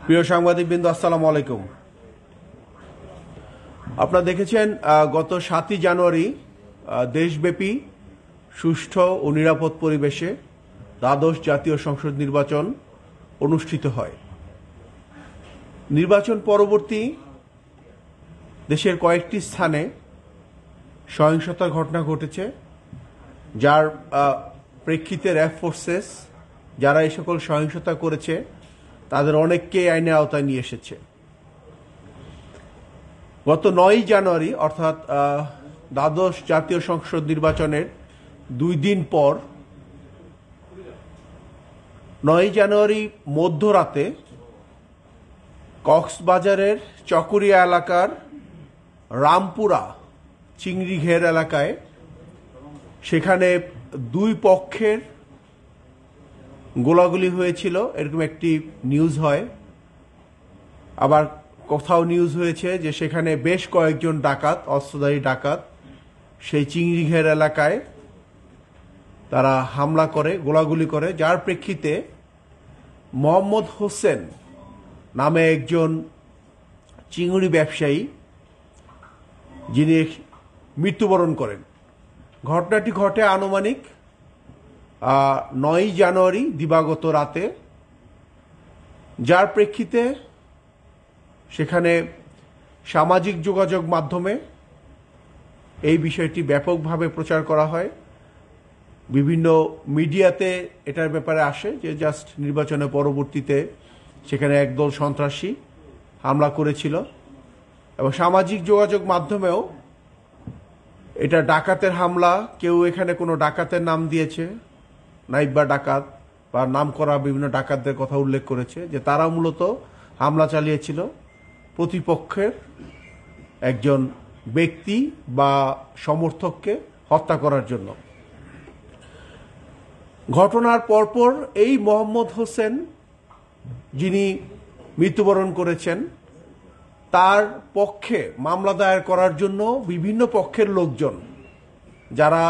প্রিয় সাংবাদিকবৃন্দ, আসসালামু আলাইকুম। আপনারা দেখেছেন গত 7ই জানুয়ারি দেশব্যাপী সুষ্ঠু ও নিরাপদ পরিবেশে দ্বাদশ জাতীয় সংসদ নির্বাচন অনুষ্ঠিত হয়। নির্বাচন পরবর্তী দেশের কয়েকটি স্থানে সহিংসতার ঘটনা ঘটেছে, যার প্রেক্ষিতে র্যাব ফোর্সেস যারা এই সকল সহিংসতা করেছে তাদের অনেককে আইনের আওতায় নিয়ে এসেছে। গত 9ই জানুয়ারি অর্থাৎ দ্বাদশ জাতীয় সংসদ নির্বাচনের 2 দিন পর 9ই জানুয়ারি মধ্যরাতে কক্সবাজারের চকরিয়া এলাকার রামপুরা চিংড়িঘের এলাকায় সেখানে দুই পক্ষের গোলাগুলি হয়েছিল, এরকম একটি নিউজ হয়। আবার কোথাও নিউজ হয়েছে যে সেখানে বেশ কয়েকজন ডাকাত, অস্ত্রধারী ডাকাত সেই চিংড়িঘের এলাকায় তারা হামলা করে, গোলাগুলি করে, যার প্রেক্ষিতে মোহাম্মদ হোসেন নামে একজন চিংড়ি ব্যবসায়ী যিনি মৃত্যুবরণ করেন। ঘটনাটি ঘটে আনুমানিক 9ই জানুয়ারি দিবাগত রাতে, যার প্রেক্ষিতে সেখানে সামাজিক যোগাযোগ মাধ্যমে এই বিষয়টি ব্যাপকভাবে প্রচার করা হয়। বিভিন্ন মিডিয়াতে এটার ব্যাপারে আসে যে জাস্ট নির্বাচনের পরবর্তীতে সেখানে একদল সন্ত্রাসী হামলা করেছিল, এবং সামাজিক যোগাযোগ মাধ্যমেও এটা ডাকাতের হামলা, কেউ এখানে কোনো ডাকাতের নাম দিয়েছে, নাইবা ডাকাত বা নাম করা বিভিন্ন ডাকাতদের কথা উল্লেখ করেছে যে তারা মূলত হামলা চালিয়েছিল প্রতিপক্ষের একজন ব্যক্তি বা সমর্থককে হত্যা করার জন্য। ঘটনার পরপর এই মোহাম্মদ হোসেন যিনি মৃত্যুবরণ করেছেন তার পক্ষে মামলা দায়ের করার জন্য বিভিন্ন পক্ষের লোকজন, যারা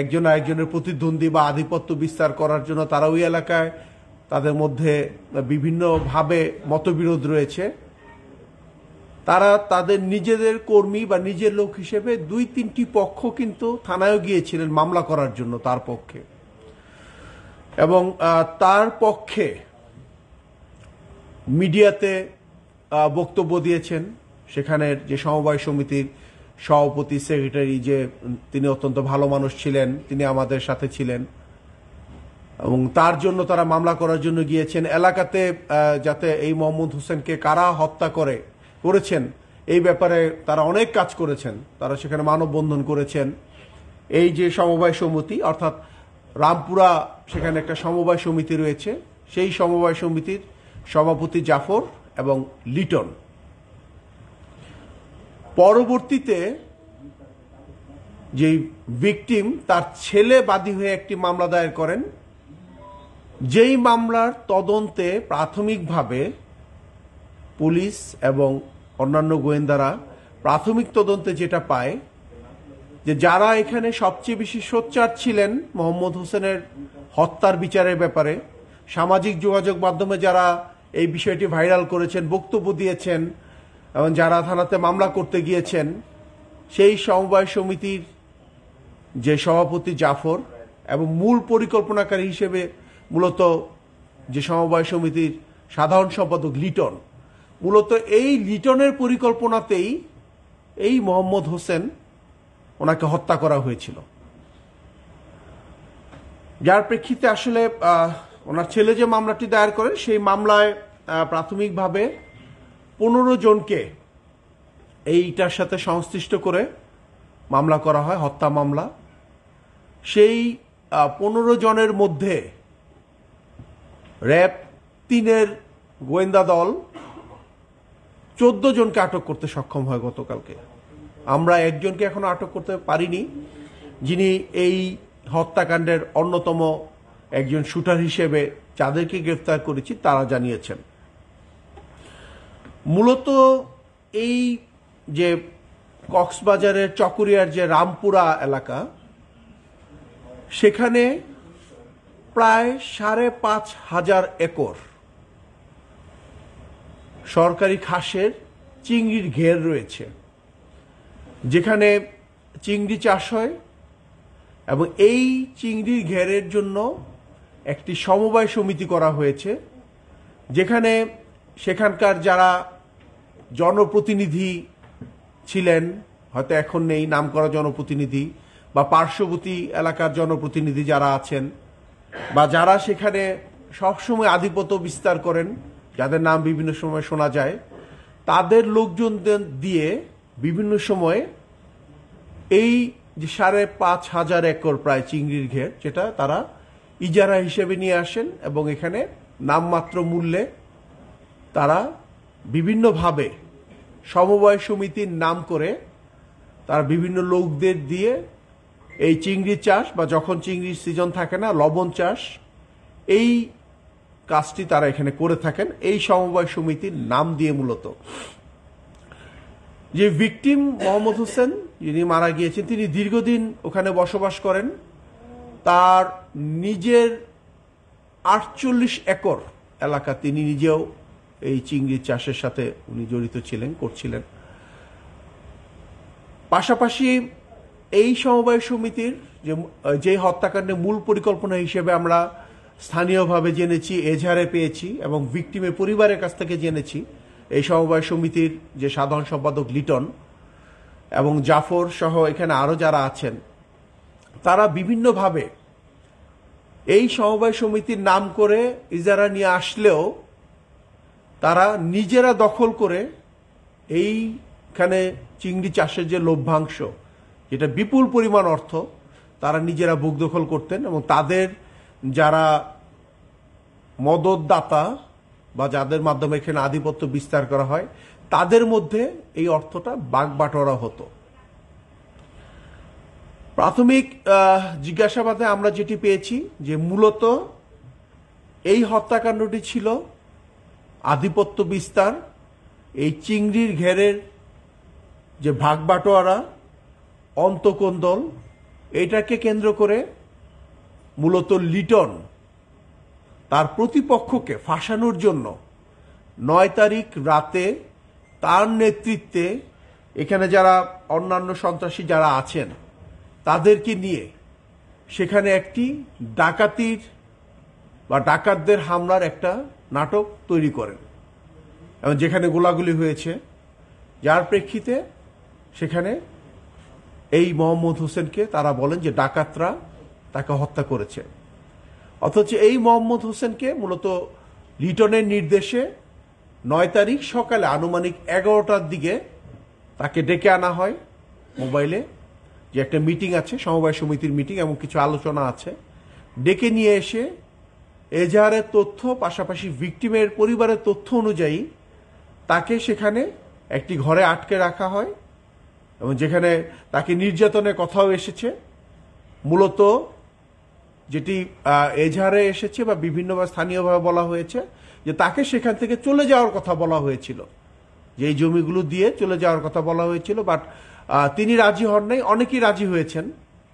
একজন আরেকজনের প্রতিদ্বন্দ্বী বা আধিপত্য বিস্তার করার জন্য তারা ওই এলাকায় তাদের মধ্যে বিভিন্নভাবে মতবিরোধ রয়েছে, তারা তাদের নিজেদের কর্মী বা নিজের লোক হিসেবে 2-3টি পক্ষ কিন্তু থানায় গিয়েছিলেন মামলা করার জন্য তার পক্ষে, এবং তার পক্ষে মিডিয়াতে বক্তব্য দিয়েছেন সেখানের যে সমবায় সমিতির সভাপতি, সেক্রেটারি, যে তিনি অত্যন্ত ভালো মানুষ ছিলেন, তিনি আমাদের সাথে ছিলেন, এবং তার জন্য তারা মামলা করার জন্য গিয়েছেন। এলাকাতে যাতে এই মোহাম্মদ হোসেনকে কারা হত্যা করেছেন এই ব্যাপারে তারা অনেক কাজ করেছেন। তারা সেখানে মানববন্ধন করেছেন। এই যে সমবায় সমিতি অর্থাৎ রামপুরা, সেখানে একটা সমবায় সমিতি রয়েছে, সেই সমবায় সমিতির সভাপতি জাফর এবং লিটন। পরবর্তীতে যে ভিকটিম তার ছেলে বাদী হয়ে একটি মামলা দায়ের করেন, যেই মামলার তদন্তে প্রাথমিকভাবে পুলিশ এবং অন্যান্য গোয়েন্দারা প্রাথমিক তদন্তে যেটা পায় যে যারা এখানে সবচেয়ে বেশি সোচ্চার ছিলেন মোহাম্মদ হোসেনের হত্যার বিচারের ব্যাপারে, সামাজিক যোগাযোগ মাধ্যমে যারা এই বিষয়টি ভাইরাল করেছেন, বক্তব্য দিয়েছেন এবং যারা থানাতে মামলা করতে গিয়েছেন, সেই সমবায় সমিতির যে সভাপতি জাফর এবং মূল পরিকল্পনাকারী হিসেবে মূলত যে সমবায় সমিতির সাধারণ সম্পাদক লিটন, মূলত এই লিটনের পরিকল্পনাতেই এই মোহাম্মদ হোসেন ওনাকে হত্যা করা হয়েছিল, যার প্রেক্ষিতে আসলে ওনার ছেলে যে মামলাটি দায়ের করেন সেই মামলায় প্রাথমিকভাবে 15 জনকে এইটার সাথে সংশ্লিষ্ট করে মামলা করা হয়, হত্যা মামলা। সেই 15 জনের মধ্যে র্যাব 3-এর গোয়েন্দা দল 14 জনকে আটক করতে সক্ষম হয় গতকালকে। আমরা একজনকে এখনো আটক করতে পারিনি, যিনি এই হত্যাকাণ্ডের অন্যতম একজন শুটার হিসেবে যাদেরকে গ্রেফতার করেছি তারা জানিয়েছেন। মূলত এই যে কক্সবাজারের চকরিয়ার যে রামপুরা এলাকা, সেখানে প্রায় 5,500 একর সরকারি খাসের চিংড়ির ঘের রয়েছে, যেখানে চিংড়ি চাষ হয়, এবং এই চিংড়ির ঘেরের জন্য একটি সমবায় সমিতি করা হয়েছে, যেখানে সেখানকার যারা জনপ্রতিনিধি ছিলেন, হয়তো এখন নেই, নামকরা জনপ্রতিনিধি বা পার্শ্ববর্তী এলাকার জনপ্রতিনিধি যারা আছেন, বা যারা সেখানে সবসময় আধিপত্য বিস্তার করেন, যাদের নাম বিভিন্ন সময় শোনা যায়, তাদের লোকজনদের দিয়ে বিভিন্ন সময়ে এই যে 5,500 একর প্রায় চিংড়ির ঘের, যেটা তারা ইজারা হিসেবে নিয়ে আসেন, এবং এখানে নামমাত্র মূল্যে তারা বিভিন্নভাবে সমবায় সমিতির নাম করে তারা বিভিন্ন লোকদের দিয়ে এই চিংড়ি চাষ, বা যখন চিংড়ির সিজন থাকে না, লবণ চাষ, এই কাজটি তারা এখানে করে থাকেন এই সমবায় সমিতির নাম দিয়ে। মূলত যে ভিকটিম মোহাম্মদ হোসেন, যিনি মারা গিয়েছেন, তিনি দীর্ঘদিন ওখানে বসবাস করেন। তার নিজের 48 একর এলাকা তিনি নিজেও এই চিংড়ি চাষের সাথে উনি জড়িত ছিলেন, করছিলেন। পাশাপাশি এই সমবায় সমিতির যে হত্যাকাণ্ডের মূল পরিকল্পনা হিসেবে আমরা স্থানীয়ভাবে জেনেছি, এজাহারে পেয়েছি, এবং ভিকটিমের পরিবারের কাছ থেকে জেনেছি, এই সমবায় সমিতির যে সাধারণ সম্পাদক লিটন এবং জাফর সহ এখানে আরো যারা আছেন, তারা বিভিন্নভাবে এই সমবায় সমিতির নাম করে ইজারা নিয়ে আসলেও তারা নিজেরা দখল করে এইখানে চিংড়ি চাষের যে লভ্যাংশ, যেটা বিপুল পরিমাণ অর্থ, তারা নিজেরা বুক দখল করতেন, এবং তাদের যারা মদতদাতা বা যাদের মাধ্যমে এখানে আধিপত্য বিস্তার করা হয়, তাদের মধ্যে এই অর্থটা বাগবাটোয়ারা হতো। প্রাথমিক জিজ্ঞাসাবাদে আমরা যেটি পেয়েছি, যে মূলত এই হত্যাকাণ্ডটি ছিল আধিপত্য বিস্তার, এই চিংড়ির ঘেরের যে ভাগবাটোয়ারা, অন্তকোন্দল, এটাকে কেন্দ্র করে মূলত লিটন তার প্রতিপক্ষকে ফাঁসানোর জন্য 9 তারিখ রাতে তার নেতৃত্বে এখানে যারা অন্যান্য সন্ত্রাসী যারা আছেন তাদেরকে নিয়ে সেখানে একটি ডাকাতির বা ডাকাতদের হামলার একটা নাটক তৈরি করেন, এবং যেখানে গোলাগুলি হয়েছে, যার প্রেক্ষিতে সেখানে এই মোহাম্মদ হোসেনকে তারা বলেন যে ডাকাতরা তাকে হত্যা করেছে। অথচ এই মোহাম্মদ হোসেনকে মূলত লিটনের নির্দেশে 9 তারিখ সকালে আনুমানিক 11টার দিকে তাকে ডেকে আনা হয় মোবাইলে, যে একটা মিটিং আছে, সমবায় সমিতির মিটিং, এবং কিছু আলোচনা আছে। ডেকে নিয়ে এসে এজাহারের তথ্য, পাশাপাশি ভিকটিমের পরিবারের তথ্য অনুযায়ী তাকে সেখানে একটি ঘরে আটকে রাখা হয়, এবং যেখানে তাকে নির্যাতনের কথাও এসেছে। মূলত যেটি এজাহারে এসেছে বা বিভিন্নভাবে স্থানীয়ভাবে বলা হয়েছে, যে তাকে সেখান থেকে চলে যাওয়ার কথা বলা হয়েছিল, যে এই জমিগুলো দিয়ে চলে যাওয়ার কথা বলা হয়েছিল, বাট তিনি রাজি হন নাই। অনেকেই রাজি হয়েছেন,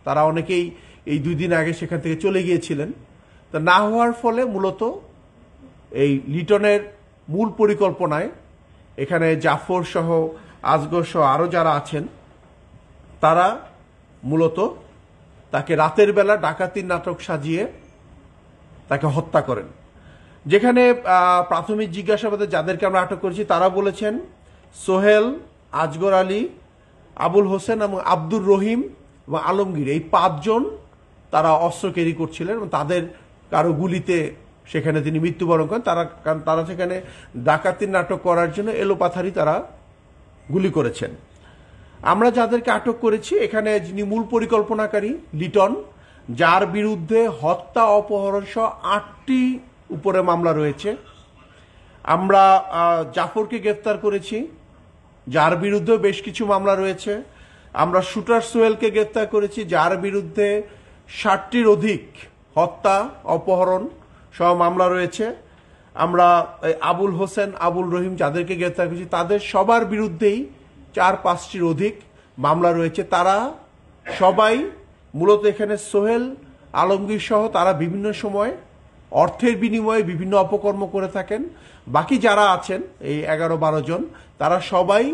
তারা অনেকেই এই 2 দিন আগে সেখান থেকে চলে গিয়েছিলেন। তা না হওয়ার ফলে মূলত এই লিটনের মূল পরিকল্পনায় এখানে জাফর সহ, আজগর সহ আরো যারা আছেন, তারা মূলত তাকে রাতের বেলা ডাকাতির নাটক সাজিয়ে তাকে হত্যা করেন। যেখানে প্রাথমিক জিজ্ঞাসাবাদে যাদেরকে আমরা আটক করেছি তারা বলেছেন সোহেল, আজগর আলী, আবুল হোসেন এবং আব্দুর রহিম এবং আলমগীর, এই 5 জন তারা অস্ত্র ক্যারি করছিলেন, এবং তাদের কারো গুলিতে সেখানে তিনি মৃত্যুবরণ করেন। কারণ তারা সেখানে ডাকাতির নাটক করার জন্য এলোপাথারি তারা গুলি করেছেন। আমরা যাদেরকে আটক করেছি, এখানে যিনি মূল পরিকল্পনাকারী লিটন, যার বিরুদ্ধে হত্যা, অপহরণ সহ 8টি উপরে মামলা রয়েছে। আমরা জাফরকে গ্রেফতার করেছি, যার বিরুদ্ধে বেশ কিছু মামলা রয়েছে। আমরা শুটার সোহেলকে গ্রেফতার করেছি, যার বিরুদ্ধে 60টির অধিক হত্যা, অপহরণ সহ মামলা রয়েছে। আমরা আবুল হোসেন, আবুল রহিম যাদেরকে গ্রেফতার করেছি, তাদের সবার বিরুদ্ধেই 4-5টির অধিক মামলা রয়েছে। তারা সবাই মূলত এখানে সোহেল, আলমগীর সহ তারা বিভিন্ন সময় অর্থের বিনিময়ে বিভিন্ন অপকর্ম করে থাকেন, বাকি যারা আছেন এই 11-12 জন তারা সবাই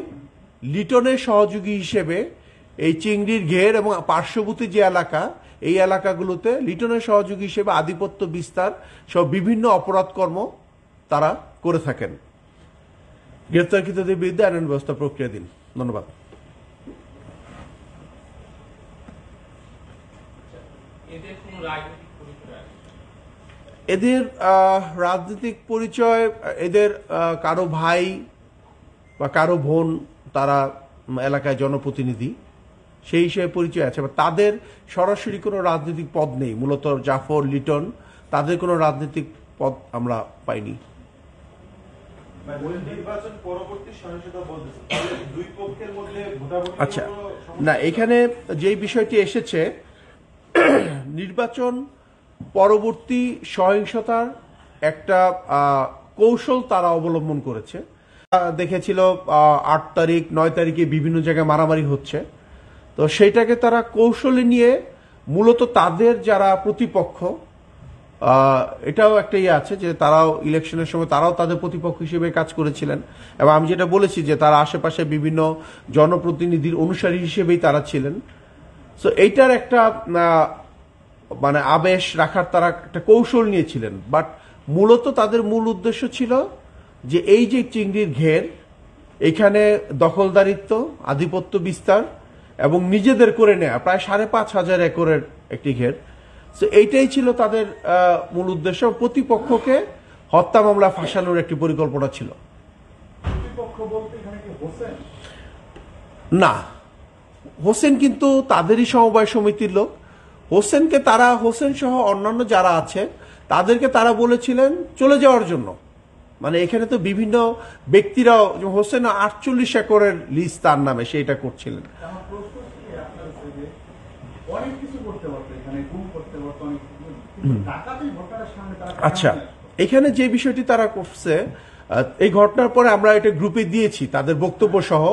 লিটনের সহযোগী হিসেবে এই চিংড়ির ঘের এবং পার্শ্ববর্তী যে এলাকা এই এলাকাগুলোতে লিটনের সহযোগী হিসেবে আধিপত্য বিস্তার সব বিভিন্ন অপরাধ কর্ম তারা করে থাকেন। গ্রেপ্তারকৃতদের বিরুদ্ধে আইন ব্যবস্থা প্রক্রিয়া দিন। ধন্যবাদ। এদের রাজনৈতিক পরিচয়, এদের কারো ভাই বা কারো বোন তারা এলাকায় জনপ্রতিনিধি, সেই হিসেবে পরিচয় আছে। তাদের সরাসরি কোনো রাজনৈতিক পদ নেই। মূলত জাফর, লিটন তাদের কোনো রাজনৈতিক পদ আমরা পাইনি। আচ্ছা, না, এখানে যেই বিষয়টি এসেছে নির্বাচন পরবর্তী সহিংসতার একটা কৌশল তারা অবলম্বন করেছে। দেখেছিল 8 তারিখ 9 তারিখে বিভিন্ন জায়গায় মারামারি হচ্ছে, তো সেইটাকে তারা কৌশলে নিয়ে মূলত তাদের যারা প্রতিপক্ষ, এটাও একটা আছে যে তারাও ইলেকশনের সময় তারাও তাদের প্রতিপক্ষ হিসেবে কাজ করেছিলেন। এবং আমি যেটা বলেছি যে তারা আশেপাশে বিভিন্ন জনপ্রতিনিধির অনুসারী হিসেবেই তারা ছিলেন। সো এইটার একটা মানে আবেশ রাখার তারা একটা কৌশল নিয়েছিলেন। বাট মূলত তাদের মূল উদ্দেশ্য ছিল যে এই যে চিংড়ির ঘের, এখানে দখলদারিত্ব, আধিপত্য বিস্তার এবং নিজেদের করে নেয়া প্রায় 5,500 একরের একটি ঘের। তো এইটাই ছিল তাদের মূল উদ্দেশ্য। প্রতিপক্ষকে হত্যা মামলা ফাঁসানোর একটি পরিকল্পনা ছিল। না, হোসেন কিন্তু তাদেরই সমবায় সমিতির লোক। হোসেনকে তারা, হোসেন সহ অন্যান্য যারা আছে তাদেরকে তারা বলেছিলেন চলে যাওয়ার জন্য। মানে এখানে তো বিভিন্ন ব্যক্তিরাও, হোসেন 48 একরের লিজ তার নামে, সেইটা করছিলেন। আচ্ছা, এখানে যে বিষয়টি তারা করছে, এই ঘটনার পরে আমরা এটা গ্রুপে দিয়েছি তাদের বক্তব্য সহ।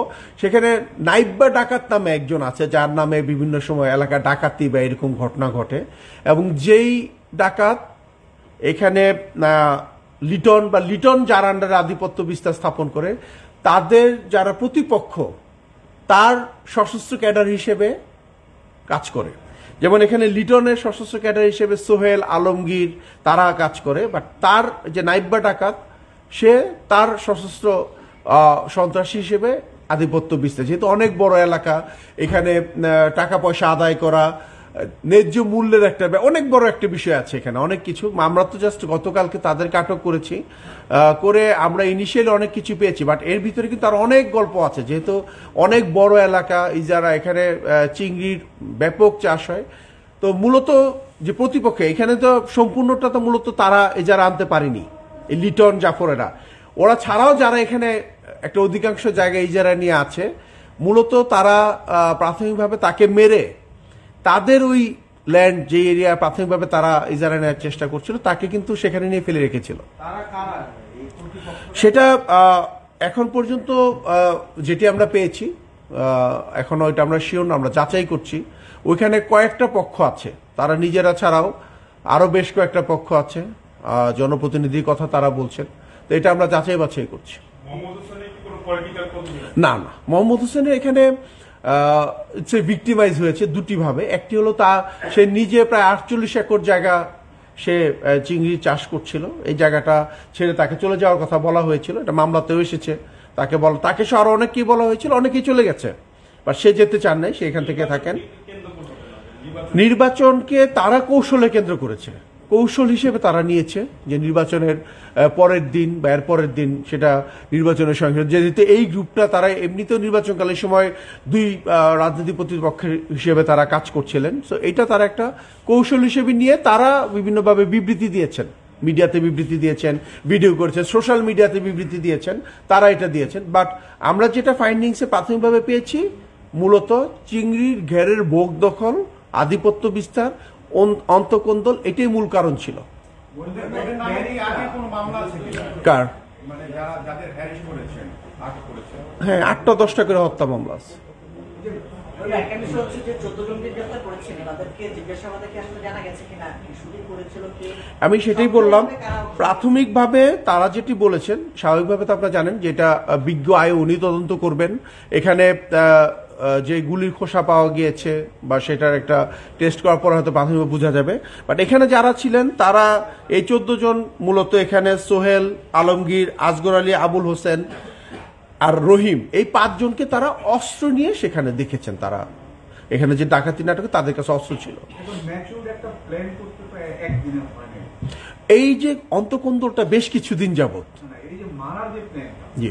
সেখানে নাইবা ডাকাত নামে একজন আছে যার নামে বিভিন্ন সময় এলাকা ডাকাতি বা এরকম ঘটনা ঘটে, এবং যেই ডাকাত এখানে লিটন বা লিটন যার আন্ডারে আধিপত্য বিস্তার স্থাপন করে, তাদের যারা প্রতিপক্ষ তার সশস্ত্র ক্যাডার হিসেবে কাজ করে। যেমন এখানে লিটনের সশস্ত্র ক্যাডার হিসেবে সোহেল, আলমগীর তারা কাজ করে। বাট তার যে নাইবা ডাকাত, সে তার সশস্ত্র সন্ত্রাসী হিসেবে আধিপত্য বিস্তার। যেহেতু অনেক বড় এলাকা, এখানে টাকা পয়সা আদায় করা, ন্যায্য মূল্যের একটা অনেক বড় একটা বিষয় আছে। এখানে অনেক কিছু, আমরা তো জাস্ট গতকালকে তাদেরকে আটক করেছি, করে আমরা ইনিশিয়ালি অনেক কিছু পেয়েছি। বাট এর ভিতরে কিন্তু আর অনেক গল্প আছে, যেহেতু অনেক বড় এলাকা, যারা এখানে চিংড়ির ব্যাপক চাষ হয়। তো মূলত যে প্রতিপক্ষ এখানে তো সম্পূর্ণটা তো মূলত তারা যারা আনতে পারেনি, এই লিটন, জাফরেরা, ওরা ছাড়াও যারা এখানে একটা অধিকাংশ জায়গায় ইজারা নিয়ে আছে, মূলত তারা প্রাথমিকভাবে তাকে মেরে তাদের ওই ল্যান্ড যে এরিয়া প্রাথমিকভাবে তারা ইজারা নেওয়ার চেষ্টা করছিল, তাকে কিন্তু সেখানে নিয়ে ফেলে রেখেছিল। সেটা এখন পর্যন্ত যেটি আমরা পেয়েছি, এখন ওইটা আমরা শিওর না, আমরা যাচাই করছি। ওইখানে কয়েকটা পক্ষ আছে, তারা নিজেরা ছাড়াও আরো বেশ কয়েকটা পক্ষ আছে, জনপ্রতিনিধির কথা তারা বলছেন। তো এটা আমরা যাচাই বাছাই করছি। না না, মোহাম্মদ হোসেনের এখানে সে ভিক্টিমাইজ হয়েছে দুটি ভাবে। একটি হলো সে নিজে প্রায় 48 একর জায়গা সে চিংড়ি চাষ করছিল, এই জায়গাটা ছেড়ে তাকে চলে যাওয়ার কথা বলা হয়েছিল, এটা মামলাতেও এসেছে। তাকে সহ আরো অনেকেই বলা হয়েছিল, অনেকেই চলে গেছে, বা সে যেতে চান নাই, সে এখান থেকে থাকেন। নির্বাচনকে তারা কৌশলে কেন্দ্র করেছে, কৌশল হিসেবে তারা নিয়েছে যে নির্বাচনের পরের দিন বা এর পরের দিন সেটা নির্বাচনের সঙ্গে, যেহেতু এই গ্রুপটা তারা এমনিতেও নির্বাচনকালের সময় দুই রাজনৈতিক প্রতিপক্ষের হিসেবে তারা কাজ করছিলেন। সো এটা তারা একটা কৌশল হিসেবে নিয়ে তারা বিভিন্নভাবে বিবৃতি দিয়েছেন, মিডিয়াতে বিবৃতি দিয়েছেন, ভিডিও করেছেন, সোশ্যাল মিডিয়াতে বিবৃতি দিয়েছেন, তারা এটা দিয়েছেন। বাট আমরা যেটা ফাইন্ডিংসে প্রাথমিকভাবে পেয়েছি, মূলত চিংড়ির ঘেরের ভোগ দখল, আধিপত্য বিস্তার, অন্তকোন্দল, এটাই মূল কারণ ছিল। কার? হ্যাঁ, 8টা 10টা করে হত্যা মামলা আছে। একটা বিষয় হচ্ছে যে 14 জনকে গ্রেফতার করেছেন, তাদেরকে জিজ্ঞাসাবাদে কি আসলে জানা গেছে কিনা শুটিং করেছিল কে? আমি সেটাই বললাম, প্রাথমিকভাবে তারা যেটি বলেছেন, স্বাভাবিকভাবে তো আপনারা জানেন যে এটা বিজ্ঞ আয়ু উনি তদন্ত করবেন। এখানে যে গুলির খোসা পাওয়া গিয়েছে বা সেটার একটা টেস্ট করার পর হয়তো প্রাথমিকভাবে বোঝা যাবে। বাট এখানে যারা ছিলেন তারা এই 14 জন মূলত এখানে সোহেল, আলমগীর, আসগর আলী, আবুল হোসেন আর রহিম, এই 5 জনকে তারা অস্ত্র নিয়ে সেখানে দেখেছেন। তারা এখানে যে ডাকাতি নাটকে তাদের কাছে অস্ত্র ছিল। এই যে অন্তকন্দলটা বেশ কিছুদিন যাবত, জি,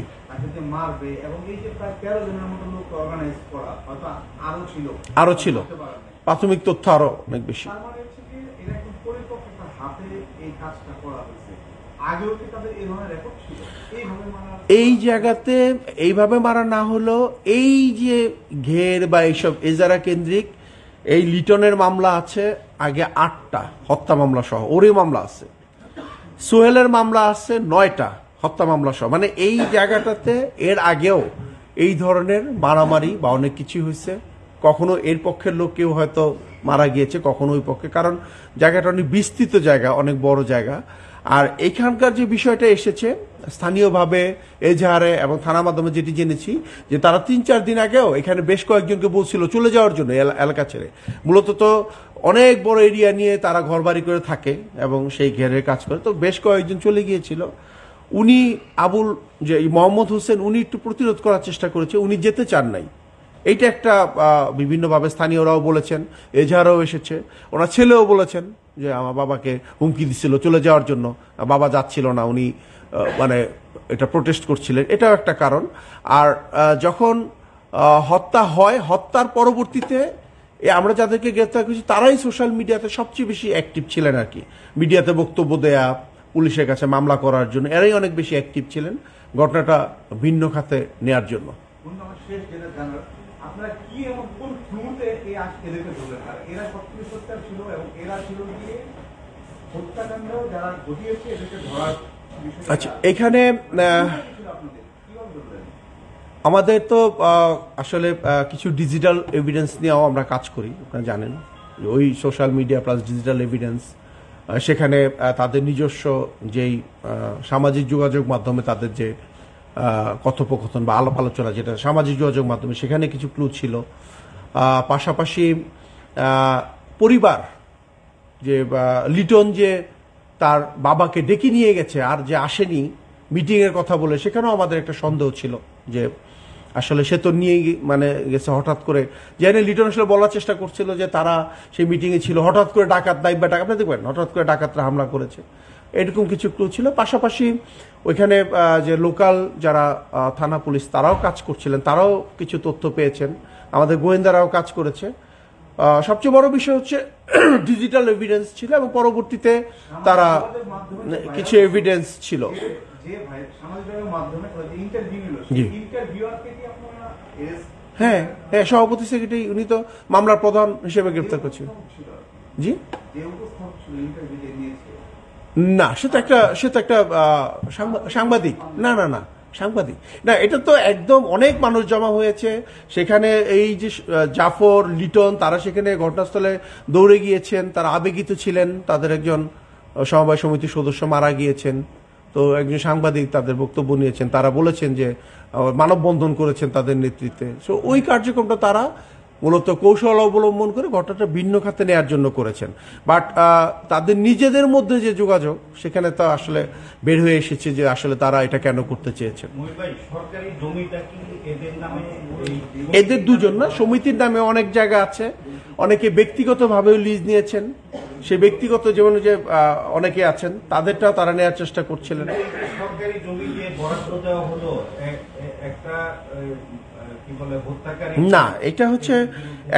আরো ছিল, প্রাথমিক তথ্য আরো অনেক বেশি। এই জায়গাতে এইভাবে মারা না হলো, এই যে ঘের বা এইসব এজারা কেন্দ্রিক এই লিটনের মামলা আছে আগে 8টা হত্যা মামলা সহ, ওরই মামলা আছে। সোহেলের মামলা আছে 9টা হত্যা মামলা সহ। মানে এই জায়গাটাতে এর আগেও এই ধরনের মারামারি বা অনেক কিছু হয়েছে। কখনো এর পক্ষের লোক কেউ হয়তো মারা গিয়েছে, কখনো ওই পক্ষে, কারণ জায়গাটা অনেক বিস্তৃত জায়গা, অনেক বড় জায়গা। আর এখানকার যে বিষয়টা এসেছে স্থানীয়ভাবে এজাহারে এবং থানার মাধ্যমে যেটি জেনেছি যে তারা 3-4 দিন আগেও এখানে বেশ কয়েকজনকে বলছিল চলে যাওয়ার জন্য এলাকা ছেড়ে। মূলত তো অনেক বড় এরিয়া নিয়ে তারা ঘরবাড়ি করে থাকে এবং সেই ঘেরের কাজ করে, তো বেশ কয়েকজন চলে গিয়েছিল। উনি আবুল যে মোহাম্মদ হোসেন, উনি একটু প্রতিরোধ করার চেষ্টা করেছে, উনি যেতে চান নাই। এইটা একটা বিভিন্নভাবে স্থানীয়রাও বলেছেন, এজাহারও এসেছে, ওনার ছেলেও বলেছেন যে আমার বাবাকে হুমকি দিচ্ছিল চলে যাওয়ার জন্য, বাবা যাচ্ছিল না, উনি মানে এটা প্রোটেস্ট করছিলেন, এটাও একটা কারণ। আর যখন হত্যা হয়, হত্যার পরবর্তীতে আমরা যাদেরকে গ্রেফতার করেছি তারাই সোশ্যাল মিডিয়াতে সবচেয়ে বেশি অ্যাক্টিভ ছিলেন আর কি। মিডিয়াতে বক্তব্য দেয়া, পুলিশের কাছে মামলা করার জন্য এরাই অনেক বেশি অ্যাক্টিভ ছিলেন ঘটনাটা ভিন্ন খাতে নেয়ার জন্য। আচ্ছা, এখানে আমাদের তো আসলে কিছু ডিজিটাল এভিডেন্স নিয়েও আমরা কাজ করি, আপনারা জানেন। ওই social media plus digital evidence, সেখানে তাদের নিজস্ব যেই সামাজিক যোগাযোগ মাধ্যমে তাদের যে কথোপকথন বা আলাপ আলোচনা, যেটা সামাজিক যোগাযোগ মাধ্যমে, সেখানে কিছু ক্লু ছিল। পাশাপাশি পরিবার যে লিটন যে তার বাবাকে ডেকে নিয়ে গেছে আর যে আসেনি মিটিংয়ের কথা বলে, সেখানেও আমাদের একটা সন্দেহ ছিল যে আসলে সে তো নিয়ে মানে গেছে হঠাৎ করে। যেখানে লিটন আসলে বলার চেষ্টা করছিল যে তারা সেই মিটিংয়ে ছিল, হঠাৎ করে ডাকাত দাইবা ডাকাত, আপনি দেখবেন হঠাৎ করে ডাকাতরা হামলা করেছে, এরকম কিছু ক্লু ছিল। পাশাপাশি ওইখানে যে লোকাল যারা থানা পুলিশ তারাও কাজ করছিলেন, তারাও কিছু তথ্য পেয়েছেন, আমাদের গোয়েন্দারাও কাজ করেছে। সবচেয়ে বড় বিষয় হচ্ছে ডিজিটাল এভিডেন্স ছিল এবং পরবর্তীতে তারা কিছু এভিডেন্স ছিল। হ্যাঁ হ্যাঁ, সভাপতি সেক্রেটারি, উনি তো মামলার প্রধান হিসেবে গ্রেপ্তার করছেন। জি না, সে তো একটা সাংবাদিক, না না না সাংবাদিক না, এটা তো একদম অনেক মানুষ জমা হয়েছে সেখানে। এই যে জাফর, লিটন, তারা সেখানে ঘটনাস্থলে দৌড়ে গিয়েছেন, তারা আবেগিত ছিলেন, তাদের একজন সমবায় সমিতির সদস্য মারা গিয়েছেন, তো একজন সাংবাদিক তাদের বক্তব্য নিয়েছেন, তারা বলেছেন যে মানববন্ধন করেছেন তাদের নেতৃত্বে। সো ওই কার্যক্রমটা তারা মূলত কৌশল অবলম্বন করে ঘটনাটা ভিন্ন খাতে নেওয়ার জন্য করেছেন। বাট তাদের নিজেদের মধ্যে যে যোগাযোগ, সেখানে তো আসলে বের হয়ে এসেছে যে আসলে তারা এটা কেন করতে চেয়েছেন। এদের দুজন না, সমিতির নামে অনেক জায়গা আছে, অনেকে ব্যক্তিগতভাবেও লিজ নিয়েছেন। সে ব্যক্তিগত জীবনে যে অনেকে আছেন তাদেরটাও তারা নেওয়ার চেষ্টা করছিলেন। সরকারি জমি দিয়ে বরাদ্দ দেওয়া হলো একটা না, এটা হচ্ছে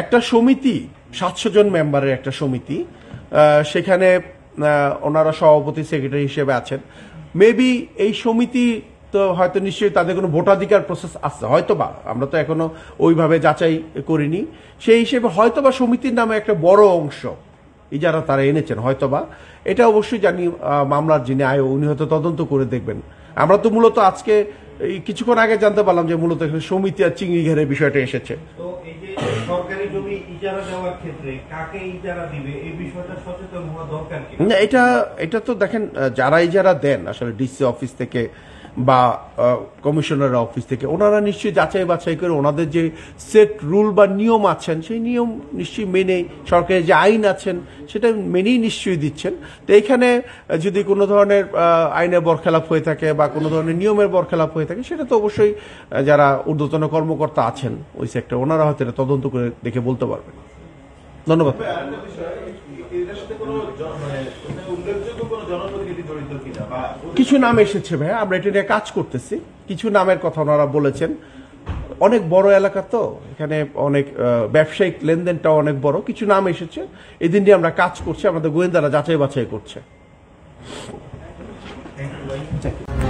একটা সমিতি, 700 জন মেম্বারের একটা সমিতি, সেখানে ওনারা সভাপতি সেক্রেটারি হিসেবে আছেন। মেবি এই সমিতি তো হয়তো নিশ্চয়ই তাদের কোনো ভোটাধিকার প্রসেস আছে হয়তোবা, আমরা তো এখনো ওইভাবে যাচাই করিনি। সেই হিসেবে হয়তোবা সমিতির নামে একটা বড় অংশ ইজারা তারা এনেছেন হয়তোবা, এটা অবশ্যই জানি। মামলার যিনি আয়ো উনি হয়তো তদন্ত করে দেখবেন। আমরা তো মূলত আজকে এই কিছুক্ষণ আগে জানতে পারলাম যে মূলত এখানে সমিতি আর চিংড়ি ঘেরের বিষয়টা এসেছে। তো এই যে সরকারি জমি ইজারা দেওয়ার ক্ষেত্রে কাকে ইজারা দিবে এই বিষয়টা সচেতন হওয়া দরকার কি? না, এটা তো দেখেন, যারা দেন আসলে ডিসি অফিস থেকে বা কমিশনার অফিস থেকে, ওনারা নিশ্চয়ই যাচাই বাছাই করে ওনাদের যে সেট রুল বা নিয়ম আছেন সেই নিয়ম নিশ্চয়ই মেনে, সরকারের যে আইন আছেন সেটা মেনেই নিশ্চয়ই দিচ্ছেন। তো এইখানে যদি কোনো ধরনের আইনের বরখেলাপ হয়ে থাকে বা কোনো ধরনের নিয়মের বরখেলাপ হয়ে থাকে, সেটা তো অবশ্যই যারা ঊর্ধ্বতন কর্মকর্তা আছেন ওই সেক্টর, ওনারা হয়তো এটা তদন্ত করে দেখে বলতে পারবেন। ধন্যবাদ। আরেকটা বিষয়, এটার সাথে কোনো উল্লেখযোগ্য কোনো জনপ্রতিনিধি জড়িত কিনা বা কিছু নাম এসেছে ভাই, আমরা এটা নিয়ে কাজ করতেছি। কিছু নামের কথা ওনারা বলেছেন। অনেক বড় এলাকা তো, এখানে অনেক ব্যবসায়িক লেনদেনটাও অনেক বড়। কিছু নাম এসেছে, এই দিন নিয়ে আমরা কাজ করছি, আমাদের গোয়েন্দারা যাচাই বাছাই করছে। Thank you, ভাই।